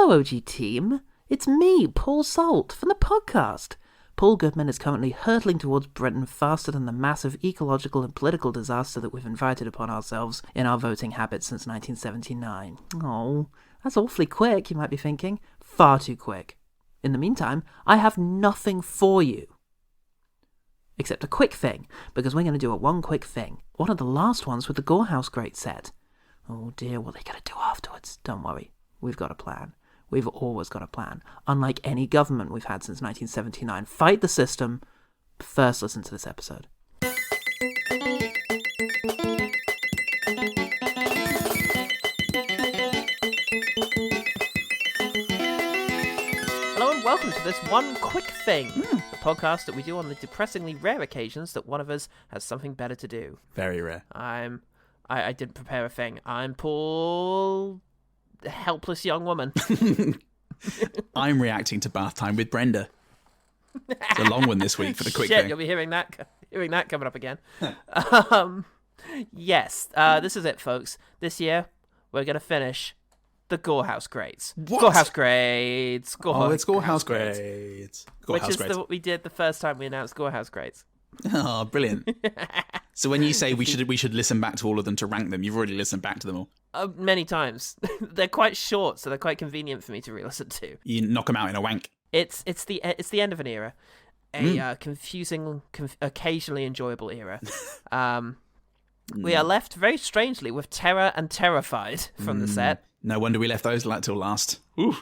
Hello, OG team. It's me, Paul Salt, from the podcast. Paul Goodman is currently hurtling towards Britain faster than the massive ecological and political disaster that we've invited upon ourselves in our voting habits since 1979. Oh, that's awfully quick, you might be thinking. Far too quick. In the meantime, I have nothing for you. Except a quick thing, because we're going to do one quick thing. One of the last ones with the Gorehouse Greats set. Oh dear, what are they going to do afterwards? Don't worry, we've got a plan. We've always got a plan. Unlike any government we've had since 1979. Fight the system. First, listen to this episode. Hello and welcome to this one quick thing. The podcast that we do on the depressingly rare occasions that one of us has something better to do. Very rare. I didn't prepare a thing. I'm Paul... helpless young woman. I'm reacting to Bathtime with Brenda. It's a long one this week for the quick thing. You'll be hearing that coming up again. Yes, this is it, folks. This year, we're going to finish the Gorehouse Greats. What? Gorehouse Greats. It's Gorehouse Greats. Which is what we did the first time we announced Gorehouse Greats. Oh, brilliant. So when you say we should listen back to all of them to rank them, you've already listened back to them all. Many times. They're quite short, so they're quite convenient for me to re-listen to. You knock them out in a wank. It's the end of an era, confusing, occasionally enjoyable era. We are left very strangely with terror and terrified from the set. No wonder we left those till last. Ooh.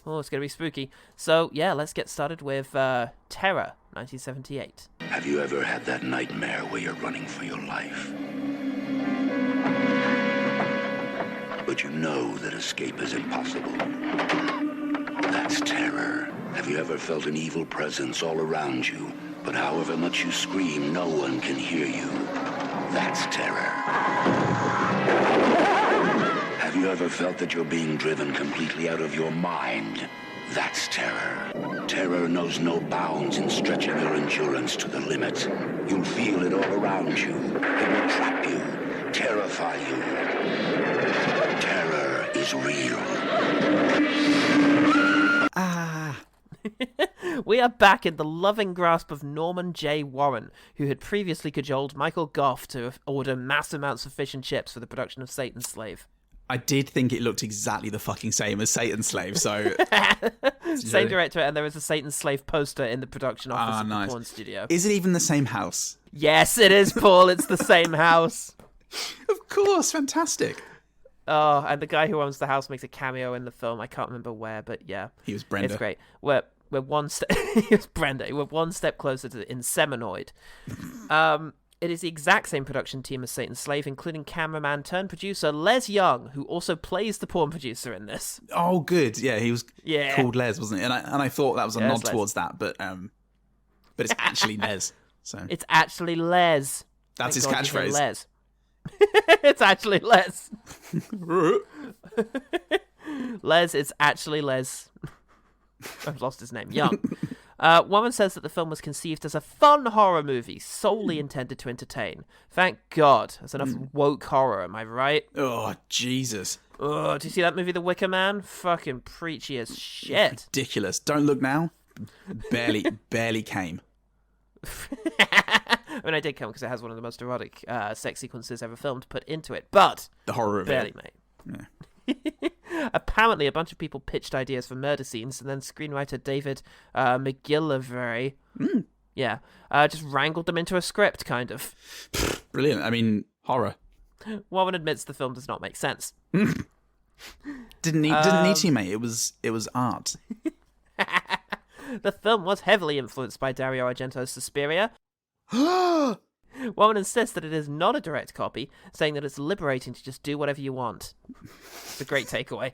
Oh, it's gonna be spooky. So yeah, let's get started with Terror, 1978. Have you ever had that nightmare where you're running for your life? But you know that escape is impossible. That's terror. Have you ever felt an evil presence all around you, but however much you scream, no one can hear you? That's terror. Have you ever felt that you're being driven completely out of your mind? That's terror. Terror knows no bounds in stretching your endurance to the limit. You'll feel it all around you. It will trap you, terrify you. Terror is real. We are back in the loving grasp of Norman J. Warren, who had previously cajoled Michael Gough to order mass amounts of fish and chips for the production of Satan's Slave. I did think it looked exactly the fucking same as Satan's Slave, so... Same director, and there is a Satan's Slave poster in the production office of the porn studio. Is it even the same house? Yes, it is, Paul. It's the same house. Of course, fantastic. Oh, and the guy who owns the house makes a cameo in the film. I can't remember where, but yeah. He was Brenda. It's great. We're one step... He was Brenda. We're one step closer to Inseminoid. It is the exact same production team as Satan's Slave, including cameraman turned producer Les Young, who also plays the porn producer in this. Oh, good. Yeah, he was called Les, wasn't he? And I thought that was a nod towards that, but it's actually Les. So it's actually Les. That's his catchphrase. Les. It's actually Les. Les, it's actually Les. I've lost his name. Young. Woman says that the film was conceived as a fun horror movie, solely intended to entertain. Thank God. That's enough woke horror, am I right? Oh, Jesus. Oh, do you see that movie, The Wicker Man? Fucking preachy as shit. Ridiculous. Don't Look Now? Barely came. I mean, I did come because it has one of the most erotic sex sequences ever filmed put into it, but... The horror of barely, it. mate. Yeah. Apparently, a bunch of people pitched ideas for murder scenes, and then screenwriter David McGillivray, just wrangled them into a script, kind of. Brilliant. I mean, horror. Warren admits the film does not make sense. Didn't need to, mate. It was art. The film was heavily influenced by Dario Argento's Suspiria. Warren insists that it is not a direct copy, saying that it's liberating to just do whatever you want. It's a great takeaway.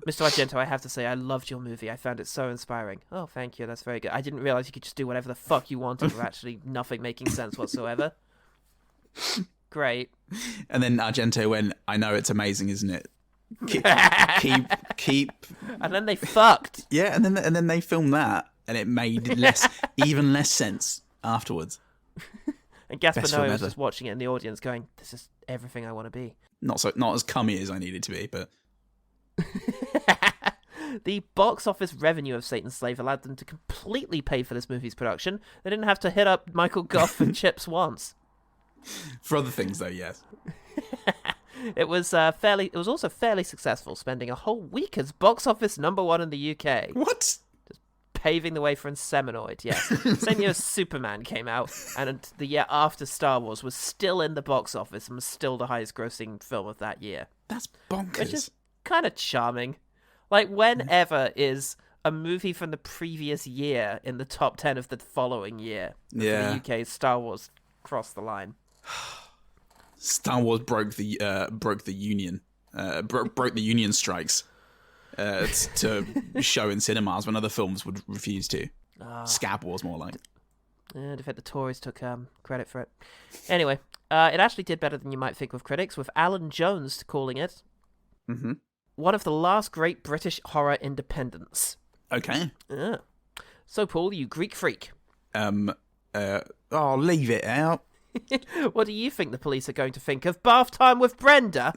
Mr. Argento, I have to say, I loved your movie. I found it so inspiring. Oh, thank you. That's very good. I didn't realize you could just do whatever the fuck you wanted with actually nothing making sense whatsoever. Great. And then Argento went, I know it's amazing, isn't it? Keep. And then they fucked. Yeah, and then they filmed that, and it made even less sense afterwards. And Gaspar Noé was just watching it in the audience going, this is everything I want to be. Not as cummy as I needed to be, but... The box office revenue of Satan's Slave allowed them to completely pay for this movie's production. They didn't have to hit up Michael Gough and chips once. For other things, though, yes. It was also fairly successful, spending a whole week as box office #1 in the UK. What? Just paving the way for Inseminoid, yes. Same year as Superman came out, and the year after Star Wars was still in the box office and was still the highest grossing film of that year. That's bonkers. Which is kind of charming. Like, whenever is a movie from the previous year in the top 10 of the following year? Yeah. For the UK, Star Wars crossed the line. Star Wars broke the union, broke the union strikes to show in cinemas when other films would refuse to. Scab Wars, more like. In fact, the Tories took credit for it. Anyway, it actually did better than you might think with critics, with Alan Jones calling it one of the last great British horror independents. Okay. So, Paul, you Greek freak. I'll leave it out. What do you think the police are going to think of Bathtime with Brenda?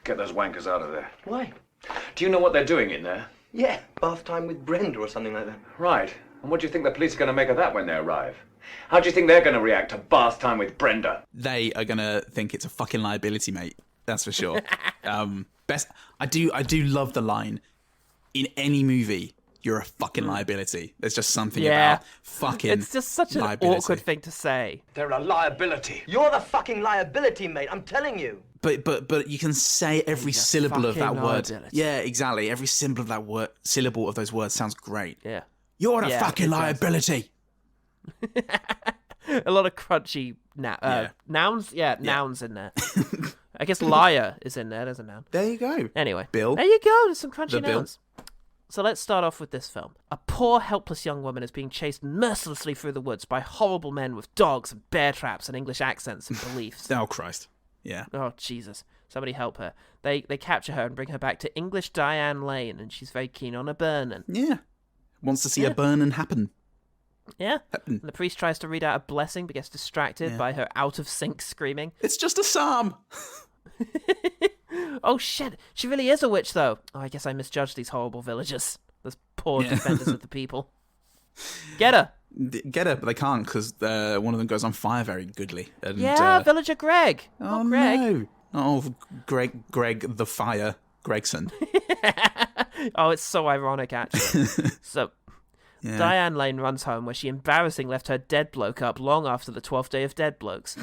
Get those wankers out of there. Why? Do you know what they're doing in there? Yeah, Bathtime with Brenda or something like that. Right. And what do you think the police are going to make of that when they arrive? How do you think they're going to react to Bathtime with Brenda? They are going to think it's a fucking liability, mate. That's for sure. I do love the line, in any movie, you're a fucking liability. There's just something about fucking It's just such an awkward thing to say. They're a liability. You're the fucking liability, mate, I'm telling you. But you can say every syllable of that word. Liability. Yeah, exactly. Every syllable of that word, syllable of those words sounds great. Yeah. You're a fucking liability. A lot of crunchy nouns. Yeah, nouns in there. I guess liar is in there. There's a noun. There you go. Anyway. Bill. There you go. There's some crunchy The Bill. nouns. So let's start off with this film. A poor, helpless young woman is being chased mercilessly through the woods by horrible men with dogs and bear traps and English accents and beliefs. Oh, Christ. Yeah. Oh, Jesus. Somebody help her. They capture her and bring her back to English Diane Lane, and she's very keen on a burning. Yeah. Wants to see a burning happen. Yeah. And the priest tries to read out a blessing, but gets distracted by her out-of-sync screaming. It's just a psalm. Oh, shit. She really is a witch, though. Oh, I guess I misjudged these horrible villagers. Those poor defenders of the people. Get her. Get her, but they can't because one of them goes on fire very goodly. And, villager Greg. Oh, Greg. no. Oh, Greg the Fire Gregson. Oh, it's so ironic, actually. So, Diane Lane runs home where she embarrassingly left her dead bloke up long after the 12th day of dead blokes.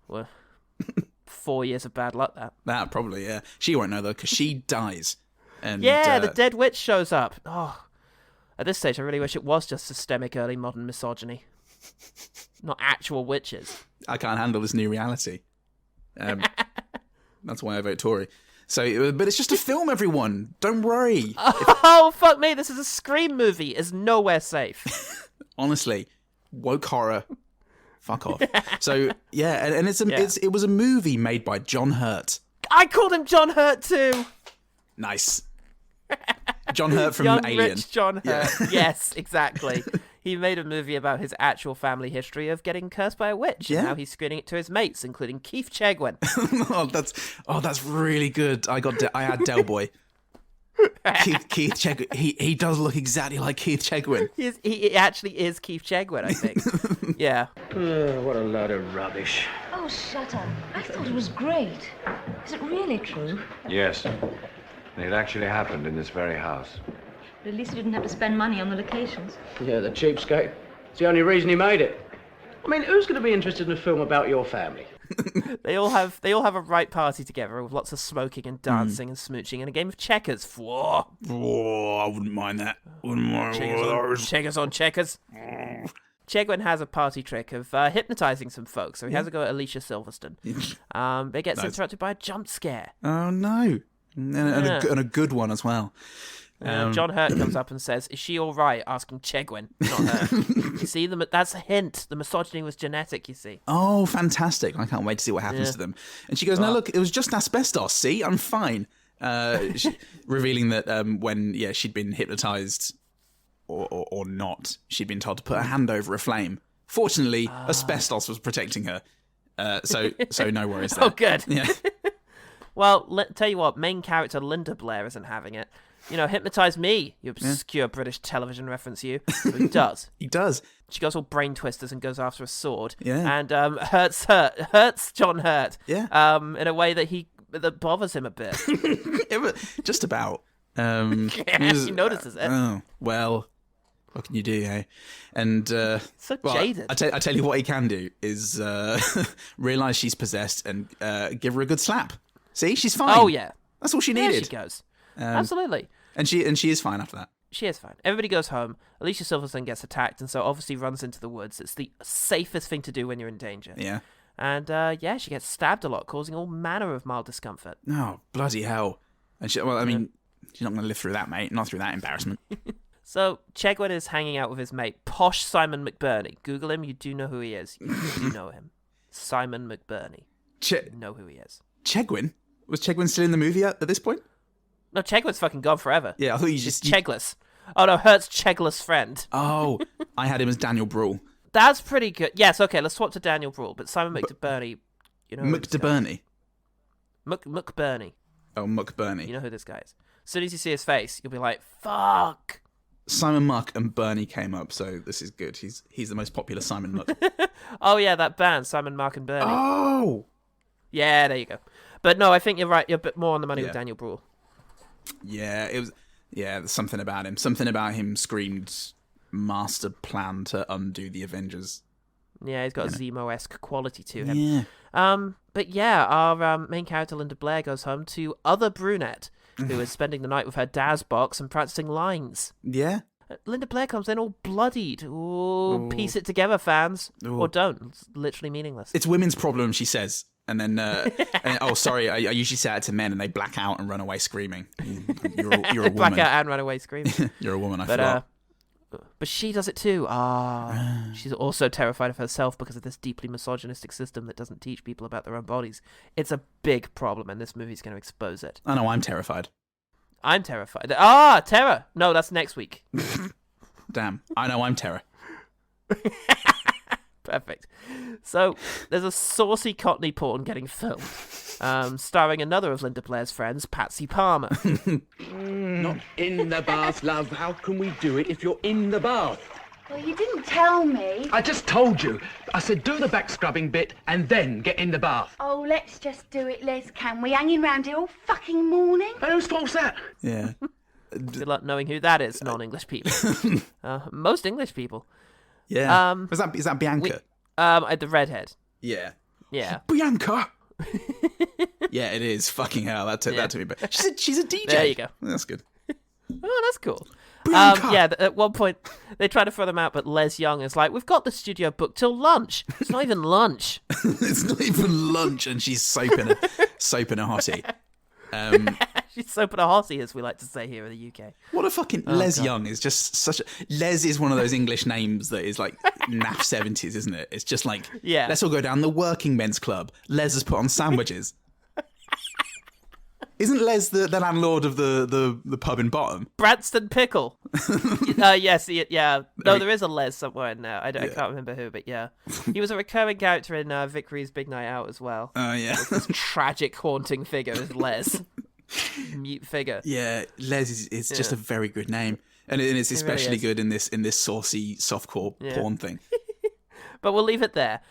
Well, 4 years of bad luck, that. That, probably, yeah. She won't know, though, because she dies. And, the dead witch shows up. Oh, at this stage, I really wish it was just systemic early modern misogyny. Not actual witches. I can't handle this new reality. That's why I vote Tory. So, but it's just a film, everyone. Don't worry. Oh, fuck me. This is a Scream movie. It's nowhere safe. Honestly, woke horror. Fuck off. So, yeah, and it was a movie made by John Hurt. I called him John Hurt, too. Nice. John Hurt from Young, Alien. rich John Hurt. Yeah. Yes, exactly. He made a movie about his actual family history of getting cursed by a witch, and now he's screening it to his mates, including Keith Chegwin. that's really good. I had Del Boy. Keith Chegwin. He does look exactly like Keith Chegwin. He actually is Keith Chegwin, I think. Yeah. What a load of rubbish. Oh, shut up. I thought it was great. Is it really true? Yes. It actually happened in this very house. But at least you didn't have to spend money on the locations. Yeah, the cheapskate. It's the only reason he made it. I mean, who's going to be interested in a film about your family? They all have a right party together with lots of smoking and dancing and smooching and a game of checkers. Whoa. Oh, I wouldn't mind that. Checkers on checkers. Chegwin has a party trick of hypnotizing some folks, so he has a go at Alicia Silverstone. They get interrupted by a jump scare. Oh, no. And a good one as well. John Hurt comes up and says, "Is she all right?" asking Chegwin, not her. You see, that's a hint. The misogyny was genetic, you see. Oh, fantastic. I can't wait to see what happens to them. And she goes, "No, look, it was just asbestos. See, I'm fine." Revealing that when she'd been hypnotized or not, she'd been told to put her hand over a flame. Fortunately, asbestos was protecting her. So no worries there. Oh, good. Yeah. Well, tell you what, main character Linda Blair isn't having it. Hypnotize me, you obscure British television reference, you. But he does. He does. She goes all brain twisters and goes after a sword. Yeah. And hurts John Hurt. Yeah. In a way that bothers him a bit. Just about. He notices it. Oh, well, what can you do, eh? And so jaded. I tell you what he can do is realise she's possessed and give her a good slap. See, she's fine. Oh yeah, that's all she needed. There she goes. Absolutely. And she is fine after that. She is fine. Everybody goes home. Alicia Silverstone gets attacked, and so obviously runs into the woods. It's the safest thing to do when you're in danger. Yeah. And she gets stabbed a lot, causing all manner of mild discomfort. Oh, bloody hell! And she's not going to live through that, mate. Not through that embarrassment. So Chegwin is hanging out with his mate, posh Simon McBurney. Google him. You do know who he is. You do know him. Simon McBurney. You know who he is. Chegwin? Was Chegwin still in the movie at this point? No, Chegwin's fucking gone forever. Yeah, I thought you just... Chegless. Oh, no, Hurt's Chegless friend. Oh, I had him as Daniel Bruhl. That's pretty good. Yes, okay, let's swap to Daniel Bruhl. But Simon McBurney, McBurney? McBurney. Oh, McBurney. You know who this guy is. As soon as you see his face, you'll be like, fuck. Simon Muck and Bernie came up, so this is good. He's the most popular Simon Muck. Oh, yeah, that band, Simon, Mark and Bernie. Oh! Yeah, there you go. But no, I think you're right. You're a bit more on the money with Daniel Bruhl. Yeah, it was. Yeah, there's something about him. Something about him screamed master plan to undo the Avengers. Yeah, he's got a Zemo-esque quality to him. Yeah. But yeah, our main character Linda Blair goes home to other brunette who is spending the night with her Daz box and practicing lines. Yeah. Linda Blair comes in all bloodied. Ooh, piece it together, fans. Ooh. Or don't. It's literally meaningless. It's women's problem, she says. And then, oh, sorry, I usually say it to men and they black out and run away screaming. You're a woman. Black out and run away screaming. You're a woman, I forgot. But she does it too. She's also terrified of herself because of this deeply misogynistic system that doesn't teach people about their own bodies. It's a big problem, and this movie's going to expose it. I know, I'm terrified. I'm terrified. Terror! No, that's next week. Damn, I know I'm terror. Perfect. So, there's a saucy Cockney porn getting filmed, starring another of Linda Blair's friends, Patsy Palmer. Not in the bath, love. How can we do it if you're in the bath? Well, you didn't tell me. I just told you. I said do the back scrubbing bit and then get in the bath. Oh, let's just do it, Les, can we? Hanging round here all fucking morning? And whose fault's that? Yeah. Good luck knowing who that is, non-English people. Most English people. Yeah. Is that Bianca? The redhead. Yeah. Yeah. Bianca. Yeah, it is. Fucking hell. That took me back. She's a DJ. There you go. That's good. Oh, that's cool. Bianca. At one point, they try to throw them out, but Les Young is like, we've got the studio booked till lunch. It's not even lunch. It's not even lunch, and she's soaping a hottie. She's soaping a hottie, as we like to say here in the UK. What a fucking... Les Young is just such a... Les is one of those English names that is like naff 70s, isn't it? It's just like, let's all go down the working men's club. Les has put on sandwiches. Isn't Les the landlord of the pub in Bottom? Branston Pickle. Yes, yeah. No, there is a Les somewhere in there. I can't remember who, but yeah. He was a recurring character in Vickery's Big Night Out as well. Oh, yeah. This tragic, haunting figure is Les. Mute figure. Yeah, Les is just a very good name. And it's especially really good in this saucy, softcore porn thing. But we'll leave it there.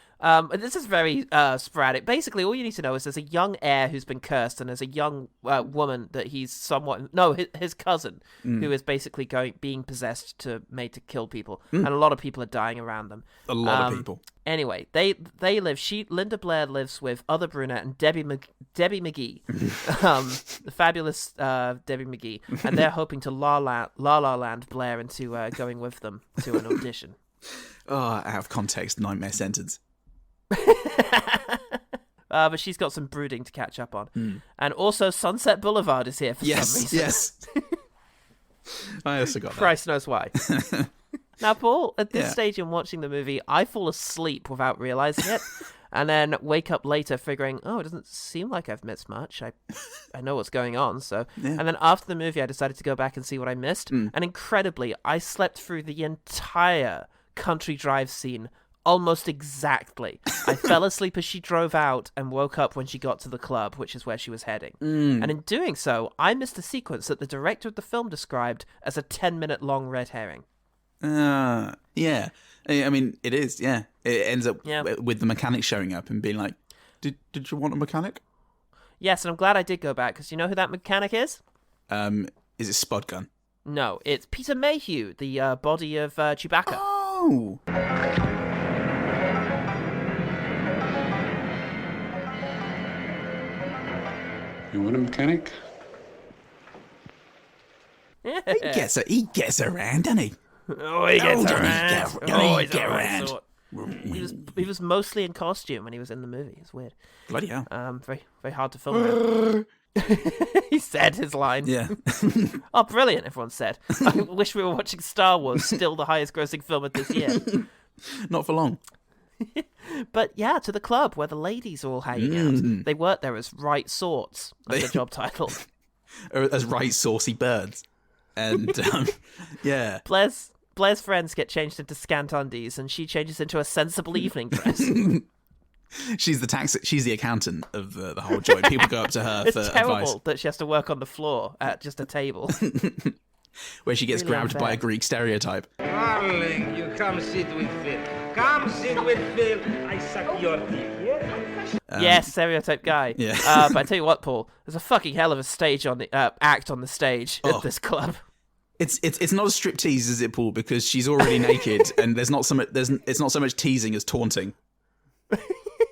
This is very sporadic. Basically, all you need to know is there's a young heir who's been cursed, and there's a young woman that he's somewhat... No, his cousin, who is basically being possessed made to kill people. And a lot of people are dying around them. A lot of people. Anyway, they live... Linda Blair lives with other brunette and Debbie McGee. The fabulous Debbie McGee. And they're hoping to La La Land Blair into going with them to an audition. Oh, out of context, nightmare sentence. But she's got some brooding to catch up on. And also Sunset Boulevard is here for some reason. Yes. I also got that. Christ knows why. Now, Paul, at this stage in watching the movie, I fall asleep without realizing it. And then wake up later figuring, it doesn't seem like I've missed much. I know what's going on. So, And then after the movie, I decided to go back and see what I missed. And incredibly, I slept through the entire Country Drive scene Almost exactly. I fell asleep as she drove out and woke up when she got to the club, which is where she was heading. And in doing so, I missed a sequence that the director of the film described as a 10-minute long red herring. Yeah. I mean, it is, yeah. It ends up with the mechanic showing up and being like, did you want a mechanic? Yes, and I'm glad I did go back, because you know who that mechanic is? Is it Spud Gun? No, it's Peter Mayhew, the body of Chewbacca. Oh! You want a mechanic? He gets around, doesn't he? Oh, he gets around. He get around. He was mostly in costume when he was in the movie. It's weird. Bloody hell. Very, very hard to film. He said his line. Yeah. Oh, brilliant, everyone said. I wish we were watching Star Wars, still the highest grossing film of this year. Not for long. But yeah, to the club where the ladies are all hanging out. They work there as right sorts, as the job title. Or as right saucy birds. And, yeah. Blair's friends get changed into scant undies, and she changes into a sensible evening dress. She's the accountant of the whole joint. People go up to her it's for terrible advice. That she has to work on the floor at just a table. Where she gets Really grabbed by a unfair. Greek stereotype. Darling, you come sit with Phil. Come sit with Phil. I suck your teeth. Yes, stereotype guy. Yeah. But I tell you what, Paul, there's a fucking hell of a stage on the act on the stage at this club. It's not a striptease, is it, Paul? Because she's already naked, and it's not so much teasing as taunting.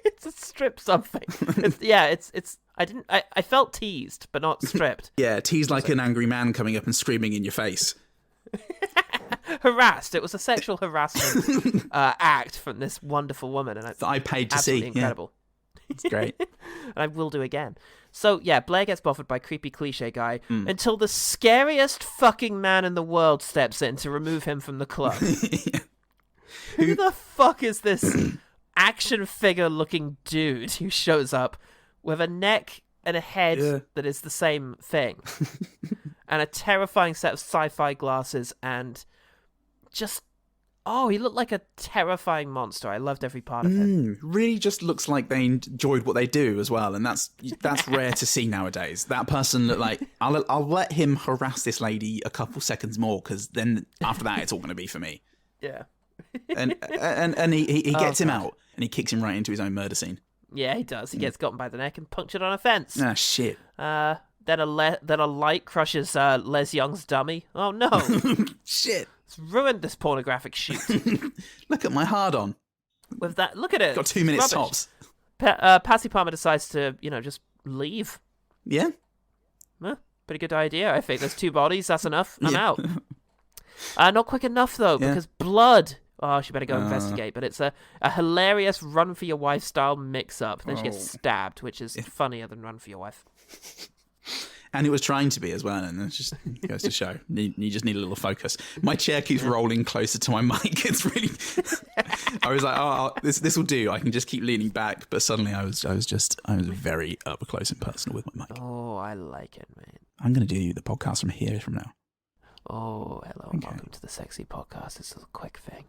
It's a strip something. I felt teased, but not stripped. Yeah, teased like an angry man coming up and screaming in your face. Harassed. It was a sexual harassment act from this wonderful woman, and That I paid to see. absolutely incredible. It's great. And I will do again. So, yeah, Blair gets boffered by creepy cliche guy until the scariest fucking man in the world steps in to remove him from the club. Who the fuck is this action figure looking dude who shows up with a neck and a head that is the same thing? And a terrifying set of sci-fi glasses and just... Oh, he looked like a terrifying monster. I loved every part of him. Really just looks like they enjoyed what they do as well, and that's rare to see nowadays. That person looked like, I'll let him harass this lady a couple seconds more, because then after that it's all going to be for me. Yeah. And he gets him out, and he kicks him right into his own murder scene. Yeah, he does. He gets gotten by the neck and punctured on a fence. Ah, shit. Then a light crushes Les Young's dummy. Oh no. Shit. It's ruined this pornographic shoot. Look at my hard-on. With that, look at it. Got 2 minutes Rubbish. tops. Patsy Palmer decides to, just leave. Yeah. Pretty good idea, I think. There's 2 bodies. That's enough. I'm out. Not quick enough, though, because blood... Oh, she better go investigate. But it's a hilarious Run for Your Wife style mix-up. Then she gets stabbed, which is funnier than Run for Your Wife. And it was trying to be as well, and it just goes to show. You just need a little focus. My chair keeps rolling closer to my mic. It's really... I was like, this will do. I can just keep leaning back. But suddenly I was very up close and personal with my mic. Oh, I like it, man. I'm going to do the podcast from here from now. Oh, hello and welcome to the Sexy Podcast. This is a quick thing.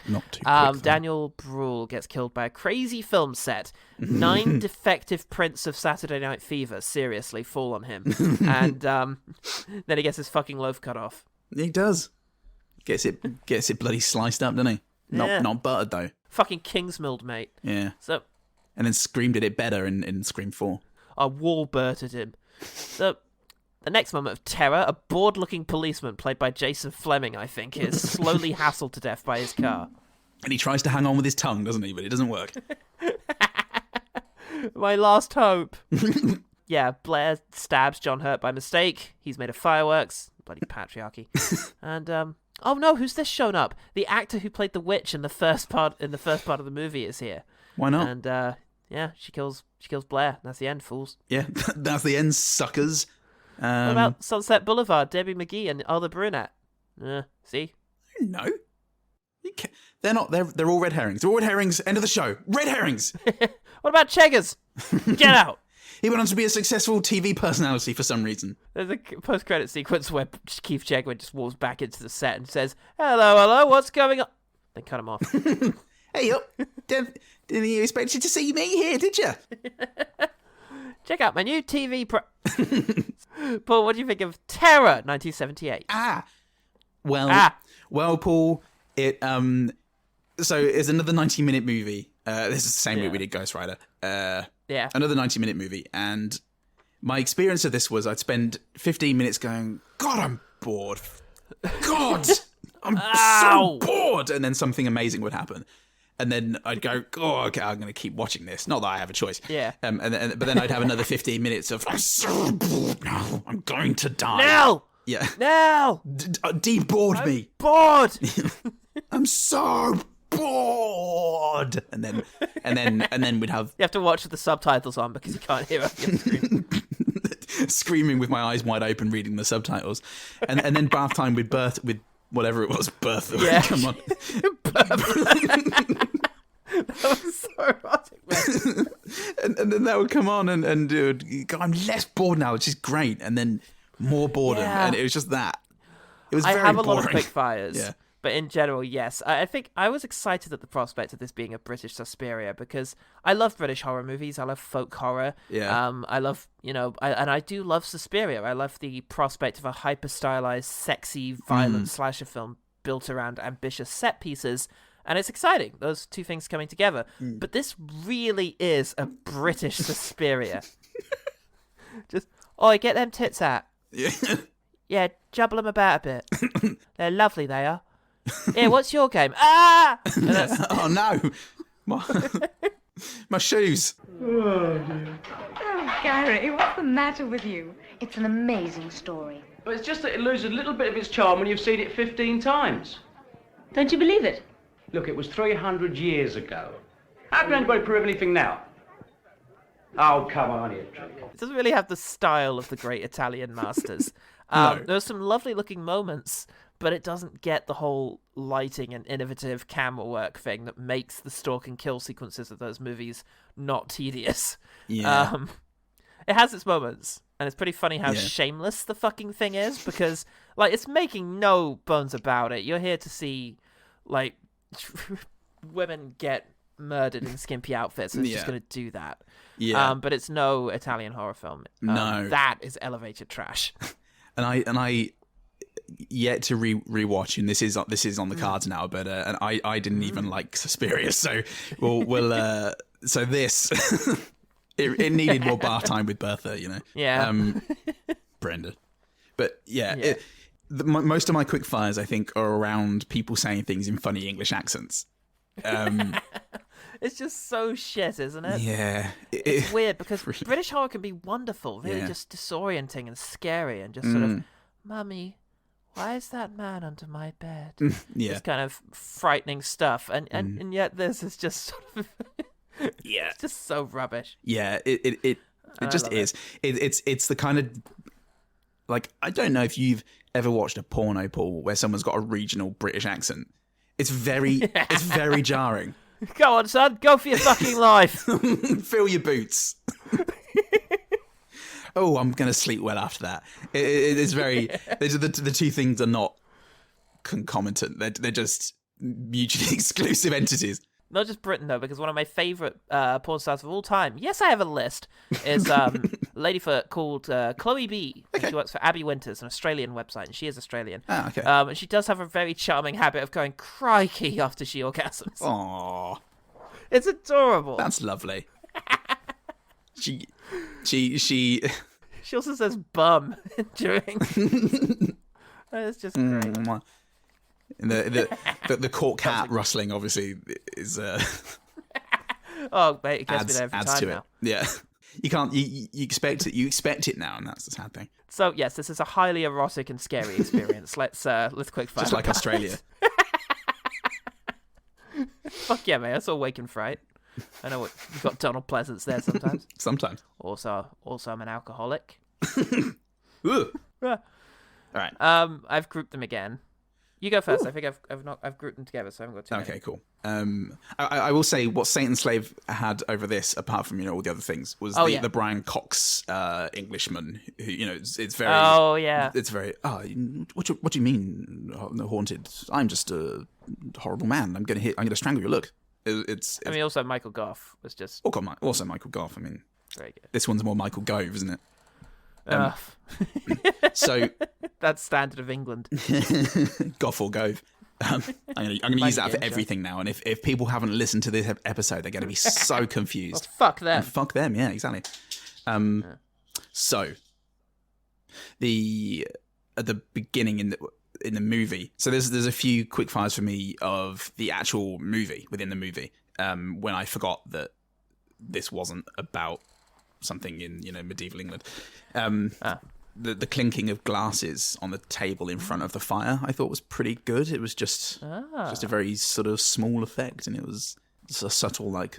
Not too quick. Daniel Bruhl gets killed by a crazy film set. 9 defective prints of Saturday Night Fever seriously fall on him. And then he gets his fucking loaf cut off. He does. Gets it bloody sliced up, doesn't he? Not buttered, though. Fucking Kingsmill, mate. Yeah. So, and then Scream did it better in Scream 4. I wall-burted him. So... The next moment of terror, a bored-looking policeman, played by Jason Fleming, I think, is slowly hassled to death by his car. And he tries to hang on with his tongue, doesn't he? But it doesn't work. My last hope. Yeah, Blair stabs John Hurt by mistake. He's made of fireworks. Bloody patriarchy. And, oh no, who's this shown up? The actor who played the witch in the first part of the movie is here. Why not? And, yeah, she kills Blair. That's the end, fools. Yeah, that's the end, suckers. What about Sunset Boulevard, Debbie McGee and Alda Brunette? See? No. They're not. They're all red herrings. They're all red herrings. End of the show. Red herrings. What about Cheggers? Get out. He went on to be a successful TV personality for some reason. There's a post-credit sequence where Keith Chegwin just walks back into the set and says, hello, what's going on? They cut him off. Hey, up! Didn't you expect to see me here, did you? Check out my new TV Paul, what do you think of Terror, 1978? Well, Paul, so it's another 90-minute movie. This is the same week we did Ghost Rider. Another 90-minute movie, and my experience of this was I'd spend 15 minutes going, God, I'm bored. God, I'm so bored. And then something amazing would happen. And then I'd go, oh, okay, I'm going to keep watching this. Not that I have a choice. Yeah. But then I'd have another 15 minutes of, I'm so bored now. I'm going to die. Now! Yeah. Now! De-bored me. Bored! I'm so bored. And then we'd have... You have to watch with the subtitles on because you can't hear up your screen. Screaming with my eyes wide open, reading the subtitles. And then bath time with whatever it was, Bertha. Yeah. Come on. That was so erotic, man. and then that would come on and dude, God, I'm less bored now, which is great. And then more boredom. Yeah. And it was just that. It was I very have a boring. lot of quick fires. Yeah. But in general, yes. I think I was excited at the prospect of this being a British Suspiria because I love British horror movies. I love folk horror. Yeah. I love, and I do love Suspiria. I love the prospect of a hyper-stylized, sexy, violent slasher film built around ambitious set pieces. And it's exciting, those two things coming together. But this really is a British Suspiria. Just, get them tits out. Yeah. Yeah, jubble them about a bit. They're lovely, they are. Yeah, what's your game? Ah! Oh, no. My shoes. Oh, Gary, what's the matter with you? It's an amazing story. But it's just that it loses a little bit of its charm when you've seen it 15 times. Don't you believe it? Look, it was 300 years ago. How can anybody prove anything now? Oh, come on, you drink. It doesn't really have the style of the great Italian masters. No. There's some lovely looking moments, but it doesn't get the whole lighting and innovative camera work thing that makes the stalk and kill sequences of those movies not tedious. Yeah. It has its moments, and it's pretty funny how shameless the fucking thing is, because it's making no bones about it. You're here to see women get murdered in skimpy outfits, so it's just going to do that. Yeah. But it's no Italian horror film. No. That is elevated trash. And I yet to rewatch, and this is on the cards now, but and I didn't even like Suspiria, so we'll so this it needed more bath time with Bertha, Yeah. Brenda. But most of my quick fires, I think, are around people saying things in funny English accents. It's just so shit, isn't it? Yeah. It's weird because really... British horror can be wonderful, really just disorienting and scary and just sort of, Mummy, why is that man under my bed? This kind of frightening stuff. And yet this is just sort of... it's just so rubbish. Yeah, it just is. It's the kind of... I don't know if you've ever watched a porno, Paul, where someone's got a regional British accent. It's very jarring. Go on, son. Go for your fucking life. Fill your boots. Oh, I'm going to sleep well after that. It is very... The two things are not concomitant. They're just mutually exclusive entities. Not just Britain, though, because one of my favourite porn stars of all time, yes, I have a list, is a lady called Chloe B. Okay. She works for Abby Winters, an Australian website, and she is Australian. Ah, okay. And she does have a very charming habit of going crikey after she orgasms. Aww. It's adorable. That's lovely. She also says bum during... It's just great. And the cork hat rustling obviously is oh mate, it gets me there every adds time to now. it. Yeah, you can't you expect it now, and that's the sad thing. So yes, this is a highly erotic and scary experience. Let's quick fire. Just like Australia. Fuck yeah, mate! That's all wake and fright. I know you've got Donald Pleasance there sometimes. Sometimes. Also, I'm an alcoholic. Ooh. All right. I've grouped them again. You go first. Ooh. I think I've grouped them together, so I haven't got too many. Okay, cool. I will say what Satan's Slave had over this, apart from all the other things, was the Brian Cox Englishman. Who it's very. Oh yeah. It's very. What do you mean haunted? I'm just a horrible man. I'm gonna strangle you. Look, it's. I mean, also Michael Gough was just. Also Michael Gough. I mean, very good. This one's more Michael Gove, isn't it? So that's standard of England. Gough or Gove. I'm going to use that for everything now. And if people haven't listened to this episode, they're going to be so confused. Well, fuck them. And fuck them. Yeah, exactly. So at the beginning in the movie, so there's a few quick fires for me of the actual movie within the movie. When I forgot that this wasn't about something in medieval England. The clinking of glasses on the table in front of the fire, I thought was pretty good. It was just a very sort of small effect, and it was just a subtle like.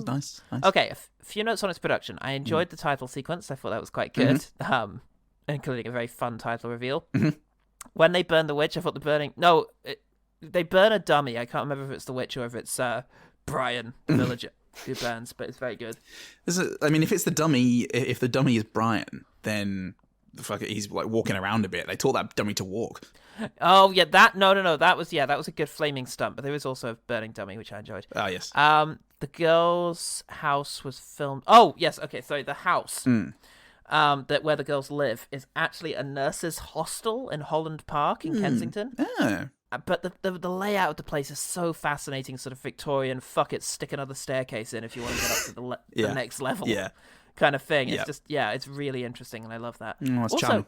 Nice. Okay, a few notes on its production. I enjoyed the title sequence. I thought that was quite good, including a very fun title reveal. When they burn the witch, I thought they burn a dummy. I can't remember if it's the witch or if it's Brian, the villager. Who burns, but it's very good. If it's the dummy, if the dummy is Brian, then he's like walking around a bit. They taught that dummy to walk. Oh yeah, that was a good flaming stunt. But there is also a burning dummy, which I enjoyed. Ah yes. The girl's house was filmed. Oh yes, okay. Sorry, the house that where the girls live is actually a nurses' hostel in Holland Park in Kensington. But the layout of the place is so fascinating, sort of Victorian. Fuck it, stick another staircase in if you want to get up to the next level, kind of thing. It's just it's really interesting, and I love that. Also, charming.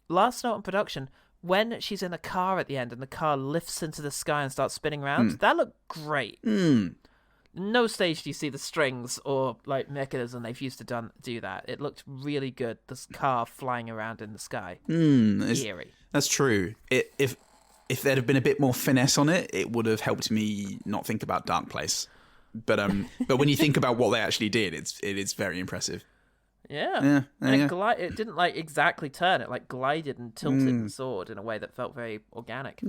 Last note on production: when she's in a car at the end and the car lifts into the sky and starts spinning around, that looked great. No stage do you see the strings or like mechanism they've used to do that. It looked really good. This car flying around in the sky, eerie. That's true. If there'd have been a bit more finesse on it, it would have helped me not think about Dark Place. But when you think about what they actually did, it is very impressive. Yeah. And it didn't like exactly turn. It like glided and tilted the sword in a way that felt very organic.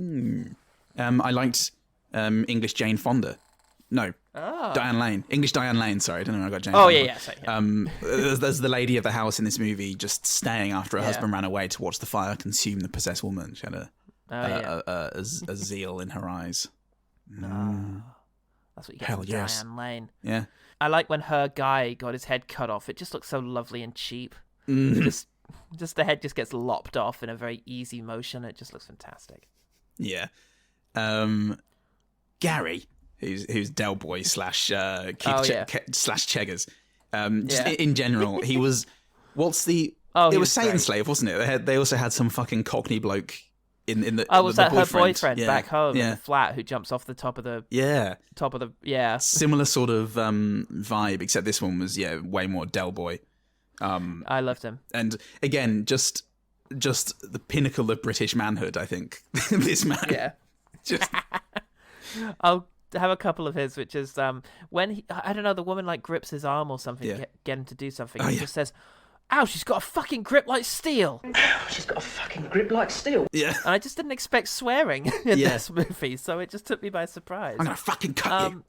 I liked English Jane Fonda. No, Diane Lane. English Diane Lane. Sorry, I don't know. I got Jane. Oh Fonda. yeah. Sorry, there's the lady of the house in this movie just staying after her husband ran away to watch the fire consume the possessed woman. She had a zeal in her eyes. That's what you get from Diane Lane. Yeah. I like when her guy got his head cut off. It just looks so lovely and cheap. Just the head just gets lopped off in a very easy motion. It just looks fantastic. Yeah. Gary, who's Del Boy slash slash Cheggers. In general, he was. What's the? It was Satan Slave, wasn't it? They also had some fucking Cockney bloke. Was that her boyfriend back home in the flat who jumps off the top of the similar sort of vibe, except this one was way more Del Boy. I loved him, and again just the pinnacle of British manhood. I think this man. Just I'll have a couple of his, which is when I don't know, the woman like grips his arm or something to get him to do something. He just says, "Ow, she's got a fucking grip like steel." She's got a fucking grip like steel. Yeah. And I just didn't expect swearing in this movie, so it just took me by surprise. I'm gonna fucking cut you.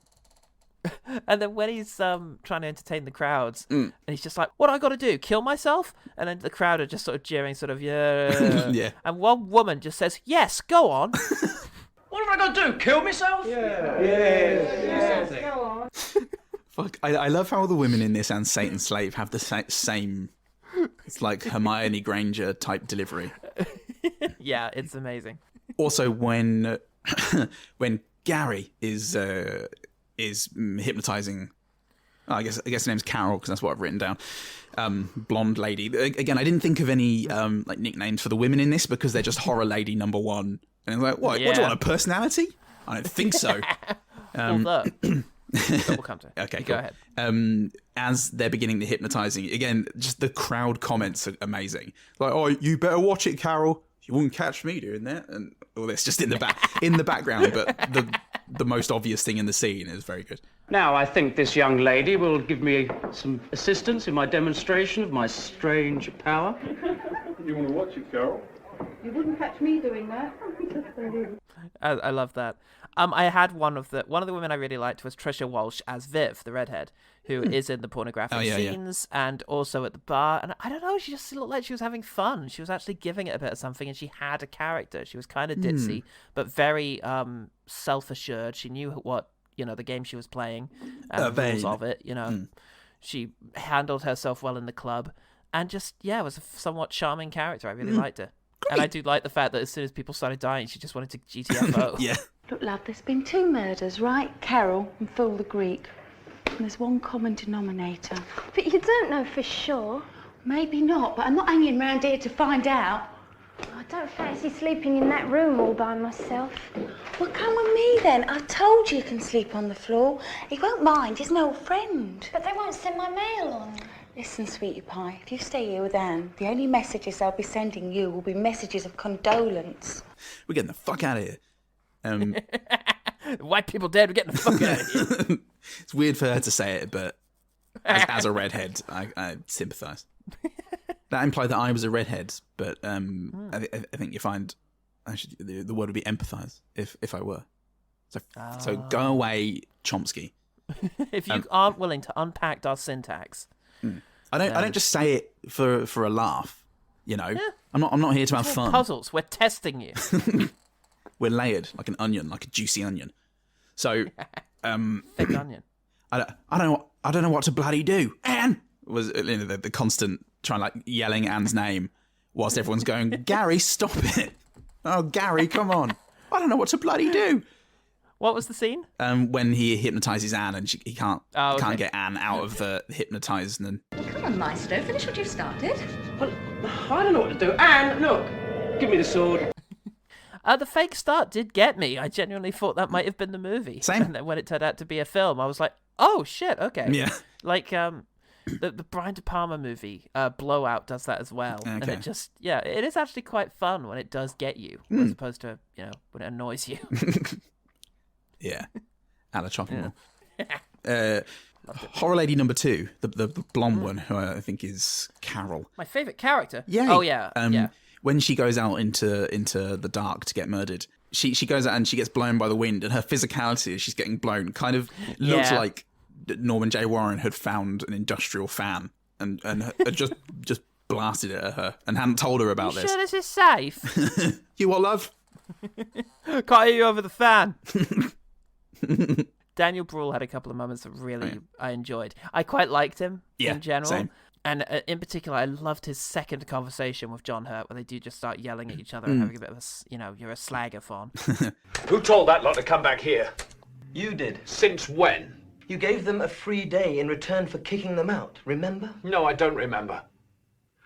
And then when he's trying to entertain the crowds, and he's just like, "What do I got to do? Kill myself?" And then the crowd are just sort of jeering, sort of, yeah. And one woman just says, "Yes, go on." What have I got to do? Kill myself? Yeah. Go on. Fuck, I love how all the women in this and Satan Slave have the same. It's like Hermione Granger type delivery. Yeah, it's amazing. Also, when Gary is hypnotizing, I guess the name's Carol because that's what I've written down. Blonde lady. Again, I didn't think of any like nicknames for the women in this because they're just horror lady number one. And like, what? What do you want, a personality? I don't think so. We'll come to it. Okay, Go cool. ahead. As they're beginning the hypnotizing, again, just the crowd comments are amazing. Like, "Oh, you better watch it, Carol. You wouldn't catch me doing that," and all this just in the background. But the most obvious thing in the scene is very good. Now, I think this young lady will give me some assistance in my demonstration of my strange power. You want to watch it, Carol? You wouldn't catch me doing that. I love that. I had one of the women I really liked was Trisha Walsh as Viv, the redhead, who is in the pornographic scenes and also at the bar. And I don't know, she just looked like she was having fun. She was actually giving it a bit of something, and she had a character. She was kind of ditzy, but very self-assured. She knew what the game she was playing and the rules of it. She handled herself well in the club, and just was a somewhat charming character. I really liked her. Great. And I do like the fact that as soon as people started dying, she just wanted to GTFO. Yeah. Look, love, there's been 2 murders, right? Carol and Phil the Greek. And there's one common denominator. But you don't know for sure. Maybe not, but I'm not hanging around here to find out. I don't fancy sleeping in that room all by myself. Well, come with me then. I told you can sleep on the floor. He won't mind. He's an old friend. But they won't send my mail on. Listen, sweetie pie, if you stay here with Anne, the only messages they'll be sending you will be messages of condolence. We're getting the fuck out of here. White people dead, we're getting the fuck out of here. It's weird for her to say it, but as a redhead, I sympathise. That implied that I was a redhead, but I think you find actually the word would be empathise if I were. So go away, Chomsky. If you aren't willing to unpack our syntax. I don't just say it for a laugh, Yeah. I'm not here to have fun. Puzzles. We're testing you. We're layered like an onion, like a juicy onion. So, thick onion. I don't know what to bloody do. Anne was the constant trying yelling Anne's name whilst everyone's going, Gary, stop it. Oh, Gary, come on. I don't know what to bloody do. What was the scene? When he hypnotises Anne and he can't get Anne out of the hypnotised. And Come on, Maestro, finish what you've started. Well, I don't know what to do. Anne, look, give me the sword. The fake start did get me. I genuinely thought that might have been the movie. Same. And then when it turned out to be a film, I was like, oh, shit, okay. Yeah. Like, the Brian De Palma movie, Blowout, does that as well. Okay. And it just, it is actually quite fun when it does get you, as opposed to, when it annoys you. Yeah. At a chopping wall. Horror lady number 2, the blonde one, who I think is Carol. My favourite character? Yeah. Oh, yeah. When she goes out into the dark to get murdered, she goes out and she gets blown by the wind, and her physicality as she's getting blown kind of looks like Norman J. Warren had found an industrial fan and had just blasted it at her and hadn't told her about this. Sure this is safe? You what, love? Can't hear you over the fan. Daniel Bruhl had a couple of moments that really I enjoyed. I quite liked him in general. Same. And in particular, I loved his second conversation with John Hurt, where they do just start yelling at each other and having a bit of a, you're a slagger-thon. Who told that lot to come back here? You did. Since when? You gave them a free day in return for kicking them out, remember? No, I don't remember.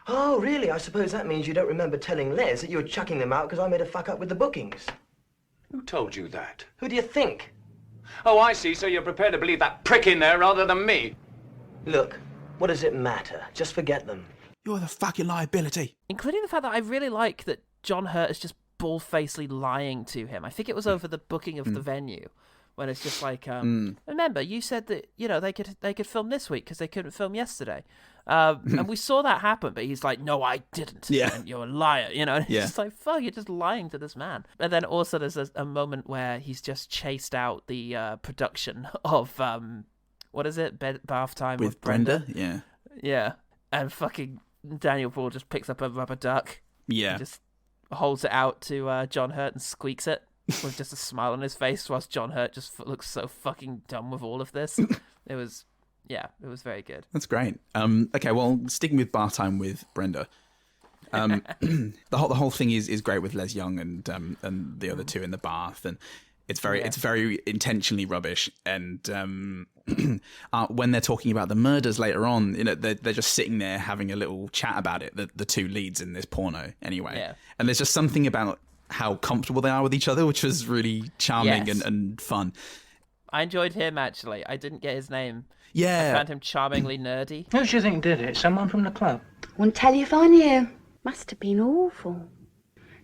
Oh, really? I suppose that means you don't remember telling Les that you were chucking them out because I made a fuck up with the bookings. Who told you that? Who do you think? Oh, I see. So you're prepared to believe that prick in there rather than me. Look, what does it matter? Just forget them. You're the fucking liability. Including the fact that I really like that John Hurt is just bald-facedly lying to him. I think it was over the booking of the venue. When it's just like, remember, you said that, they could film this week because they couldn't film yesterday. And we saw that happen, but he's like, no, I didn't. Yeah. And you're a liar, And it's just like, fuck, you're just lying to this man. And then also there's a moment where he's just chased out the production of, what is it? Bathtime with Brenda? Yeah. Yeah. And fucking Daniel Bruhl just picks up a rubber duck. Yeah. And just holds it out to John Hurt and squeaks it. With just a smile on his face, whilst John Hurt just looks so fucking dumb with all of this. It was very good. That's great. Okay, well, sticking with Bathtime with Brenda, the whole thing is great with Les Young and the other two in the bath, and it's very intentionally rubbish. And when they're talking about the murders later on, they're just sitting there having a little chat about it. The two leads in this porno, anyway. And there's just something about how comfortable they are with each other, which was really charming and fun. I enjoyed him, actually. I didn't get his name. Yeah. I found him charmingly nerdy. Who do you think did it? Someone from the club? Wouldn't tell you if I knew. Must have been awful.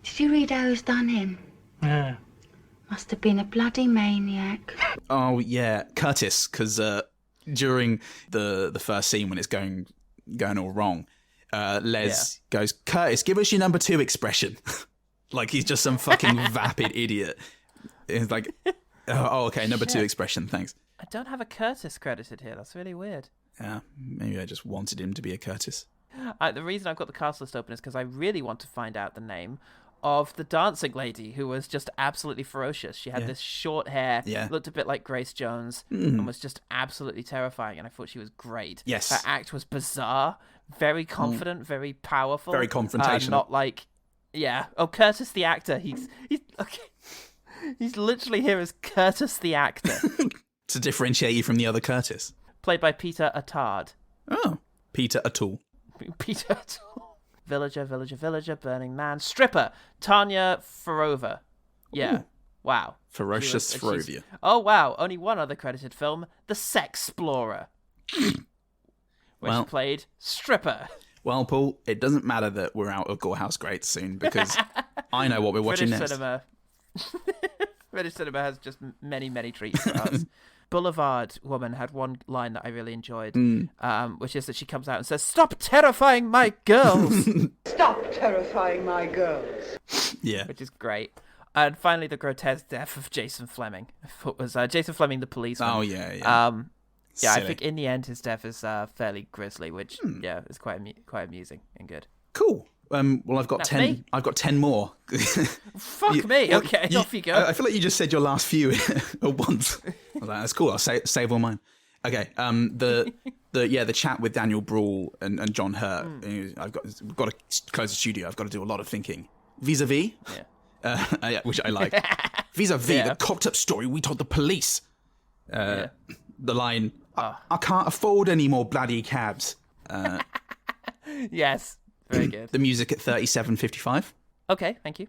Did you read how he's done him? Yeah. Must have been a bloody maniac. Oh, yeah. Curtis, because during the first scene when it's going all wrong, Les goes, Curtis, give us your number 2 expression. Like he's just some fucking vapid idiot. It's like, okay, number 2 expression, thanks. I don't have a Curtis credited here. That's really weird. Yeah, maybe I just wanted him to be a Curtis. The reason I've got the cast list open is because I really want to find out the name of the dancing lady who was just absolutely ferocious. She had this short hair, looked a bit like Grace Jones, and was just absolutely terrifying, and I thought she was great. Yes. Her act was bizarre, very confident, very powerful. Very confrontational. Not like... Yeah. Oh, Curtis the actor. He's okay. He's literally here as Curtis the actor. To differentiate you from the other Curtis. Played by Peter Attard. Oh. Peter O'Toole. Peter O'Toole. Villager, Burning Man, Stripper, Tanya Farova. Yeah. Ooh. Wow. Ferocious Farovia. Oh, wow. Only one other credited film, The Sexplorer. Where she played Stripper. Well, Paul, it doesn't matter that we're out of Gorehouse Greats soon, because I know what we're watching next. British cinema has just many, many treats for us. Boulevard Woman had one line that I really enjoyed, which is that she comes out and says, "Stop terrifying my girls!" Stop terrifying my girls. Yeah. Which is great. And finally, the grotesque death of Jason Fleming. It was Jason Fleming, the policeman. Oh, yeah. I think in the end, his death is fairly grisly, which, is quite amusing and good. Cool. Well, I've got That's 10. Me. I've got 10 more. Fuck me. Okay, off you go. I feel like you just said your last few at once. I was like, that's cool. I'll save all mine. Okay. The chat with Daniel Bruhl and John Hurt. We've got to close the studio. I've got to do a lot of thinking. Vis-a-vis. Yeah. Which I like. Vis-a-vis the cocked up story we told the police. The line. I can't afford any more bloody cabs. Yes. Very good. The music at 37:55. Okay, thank you.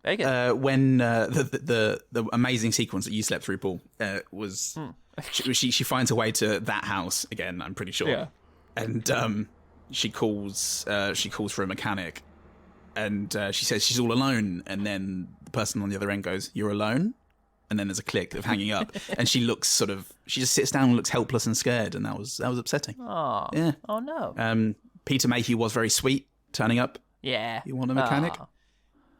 Very good. When the amazing sequence that you slept through, Paul, was she finds her way to that house again. I'm pretty sure. Yeah. And she calls for a mechanic, and she says she's all alone, and then the person on the other end goes, "You're alone?" And then there's a click of hanging up, and she just sits down and looks helpless and scared, and that was upsetting. Oh, yeah. Oh no. Peter Mayhew was very sweet, turning up. Yeah. You want a mechanic?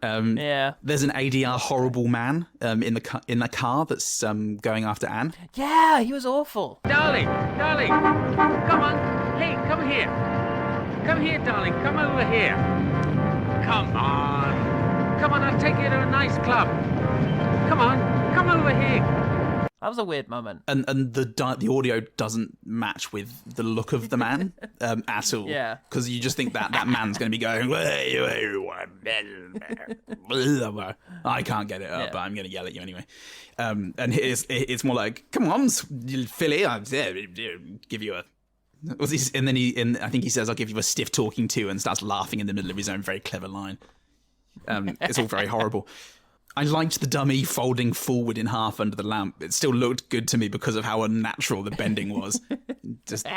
Yeah. There's an ADR horrible man in the car that's going after Anne. Yeah, he was awful. Darling, come on. Hey, come here. Come here, darling. Come over here. Come on, I'll take you to a nice club. Come on, come over here. That was a weird moment. And the audio doesn't match with the look of the man at all. Yeah. Because you just think that man's going to be going, I can't get it up, but I'm going to yell at you anyway. And it's more like, come on, Philly, I'll give you a... And then I think he says, I'll give you a stiff talking to, and starts laughing in the middle of his own very clever line. It's all very horrible. I liked the dummy folding forward in half under the lamp. It still looked good to me because of how unnatural the bending was. Just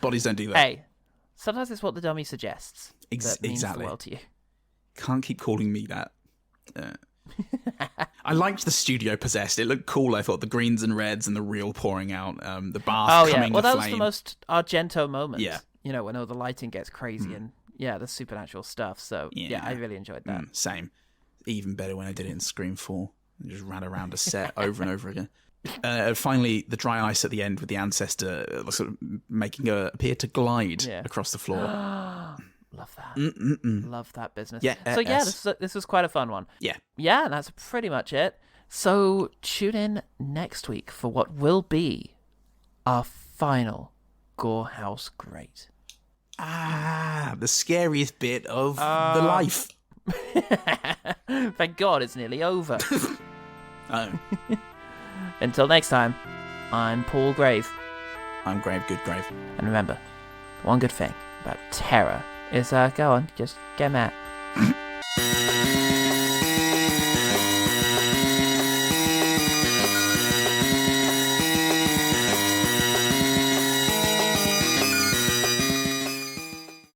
bodies don't do that. Hey, sometimes it's what the dummy suggests. That means exactly. The world to you. Can't keep calling me that. I liked the studio possessed. It looked cool. I thought the greens and reds and the reel pouring out, the bath coming. Well, that flame. was the most Argento moment. Yeah. You know, when all the lighting gets crazy and the supernatural stuff. So yeah, I really enjoyed that. Same. Even better when I did it in Scream 4. I just ran around a set over and over again. Finally, the dry ice at the end with the ancestor sort of making her appear to glide across the floor. Love that. Love that business. Yeah. So this was quite a fun one. Yeah. Yeah, that's pretty much it. So tune in next week for what will be our final Gorehouse Great. The scariest bit of the life. Thank God it's nearly over. Oh. Until next time, I'm Paul Grave. I'm Grave Goodgrave. And remember, one good thing about terror is, go on, just get mad.